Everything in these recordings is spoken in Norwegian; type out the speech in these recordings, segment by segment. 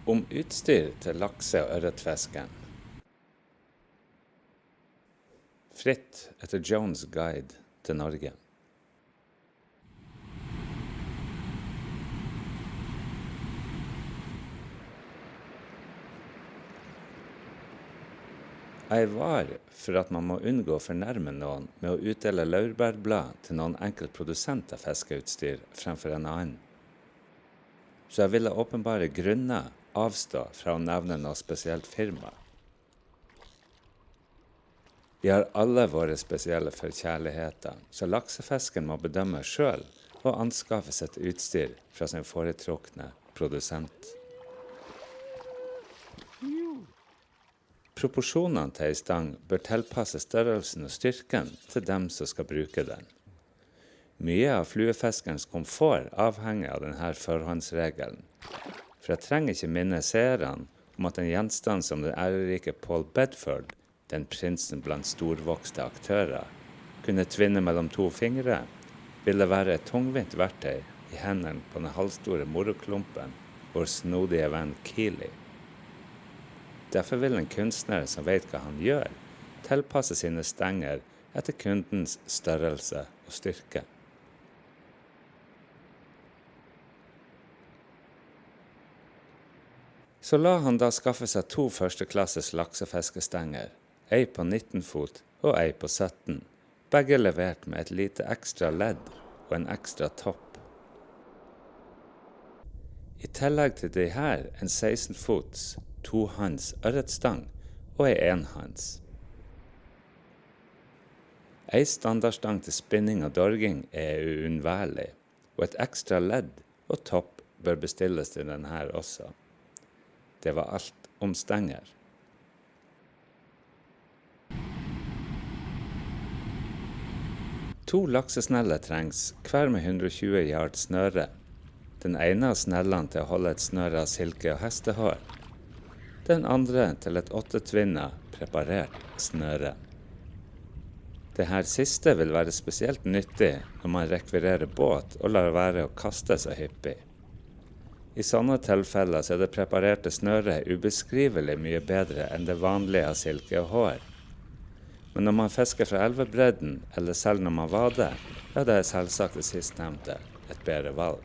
Om utstyr til lakse- og ørretfisken. Fritt etter Jones Guide til Norge. Jeg var for at man må unngå å fornærme noen med å utdele laurbærblad til noen enkelt produsent av fiskeutstyr fremfor en annen. Så jeg ville åpenbare grunner avstå fra å nevne noe spesielt firma. Vi har alle våre spesielle forkjærligheter, så laksefisken må bedømme selv og anskaffe sitt utstyr fra sin foretrukne produsent. Proporsjonene til en stang bør tilpasse størrelsen og styrken til dem som skal bruke den. Mye av fluefiskens komfort avhenger av denne forhåndsregelen. For jeg trenger ikke minne seerne om at en gjenstand som den ærerike Paul Bedford, den prinsen blant storvokste aktører, kunne tvinne mellom 2 fingre, ville være et tungvint verktøy i hendene på den halvstore moroklumpen, vår snodige venn Keely. Derfor vil en kunstner som vet hva han gjør, tilpasse sine stenger etter kundens størrelse og styrke. Så la han da skaffe seg 2 førsteklasses laksefiskestenger, ei på 19 fot og ei på 17, begge levert med et lite ekstra ledd og en ekstra topp. I tillegg til de her en 16 fots 2-hands ørretstang og ei 1-hands. Ei standardstang til spinning og dorging er uunnværlig, og et ekstra ledd og topp bør bestilles til den her også. Det var alt om stenger. To laksesneller trengs, hver med 120 yard snøre. Den ene har snellene til å holde et snøre av silke og hestehår. Den andre til et 8-tvinnet preparert snøre. Det her siste vil være spesielt nyttig når man rekvirerer båt og lar være å kaste så hyppig. I sånne tilfeller så er det preparerte snøret ubeskrivelig mye bedre enn det vanlige av silke og hår. Men når man fisker fra elvebredden, eller selv når man vader, ja, det er selvsagt det sistnevnte et bedre valg.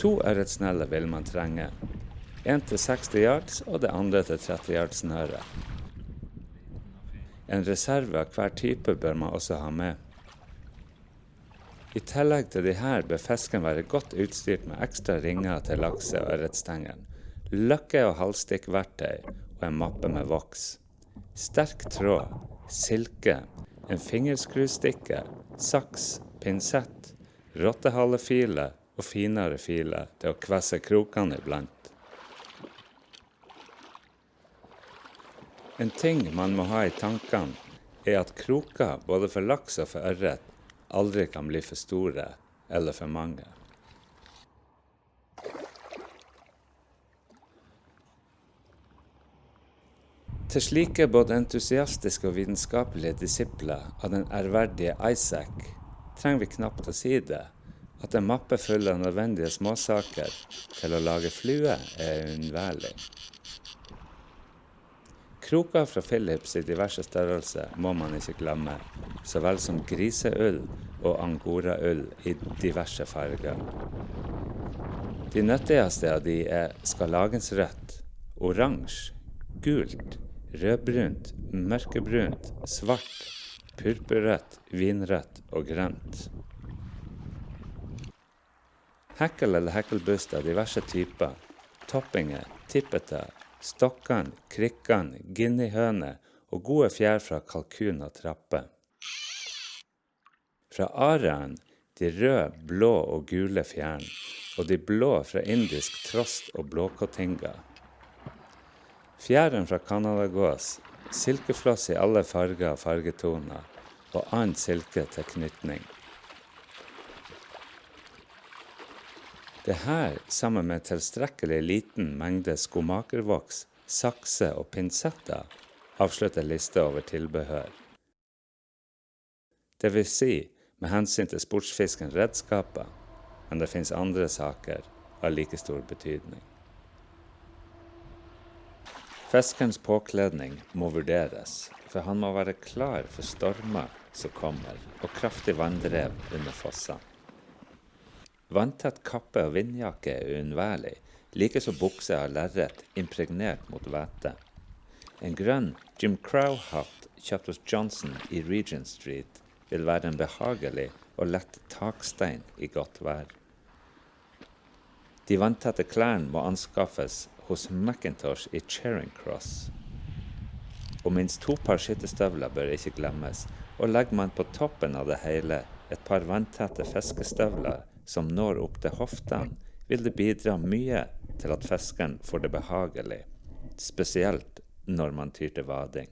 2 ørretsneller vil man trenge. En til 60 yards, og det andre til 30 yards snøre. En reserve av hver type bør man også ha med. I tillegg til de her bør fisken være godt utstyrt med ekstra ringer til lakse- og ørretstengeren, løkke- og halvstikkverktøy og en mappe med voks. Sterk tråd, silke, en fingerskrustikke, saks, pinsett, rottehalefile og finere file til å kvesse krokene iblant. En ting man må ha i tankene er at kroker både for laks og for ørret aldri kan bli for store eller for mange. Til slike både entusiastiske og vitenskapelige disipler av den ærverdige Isaac trenger vi knapt å si det, at en mappe full av nødvendige småsaker til å lage flue er uunnværlig. Kroker fra Philips i diverse størrelser må man ikke glemme, så vel som griseull og angoraull i diverse farger. De nyttigste av de er skarlagensrødt, oransje, gult, rødbrunt, mørkebrunt, svart, purpurrødt, vinrødt og grønt. Hekkel eller hekkelbust av diverse typer, toppinger, tippeter, stokkene, krikkene, guineahøne og gode fjær fra kalkun og trappe. Fra araen, de røde, blå og gule fjærene, og de blå fra indisk trost og blåkottinga. Fjæren fra kanadagås, silkefloss i alle farger og fargetoner, og annen silke til knytning. Det her, sammen med tilstrekkelig liten mengde skomakervoks, sakse og pinsetter, avslutter lista over tilbehør. Det vil si, med hensyn til sportsfiskens redskaper, men det finnes andre saker av like stor betydning. Fiskerens påkledning må vurderes, for han må være klar for stormer som kommer, og kraftig vanndrev under fossene. Vanntett kappe og vindjakke er uunnværlig, likeså bukse av lerret impregnert mot hvete. En grønn Jim Crow-hatt kjøpt hos Johnson i Regent Street vil være en behagelig og lett takstein i godt vær. De vanntette klærne må anskaffes hos Macintosh i Charing Cross. Og minst 2 par skyttestøvler bør ikke glemmes, og legger man på toppen av det hele et par vanntette fiskestøvler som når opp til hoftene, vil det bidra mye til at fiskeren får det behagelig, spesielt når man tyr til vading.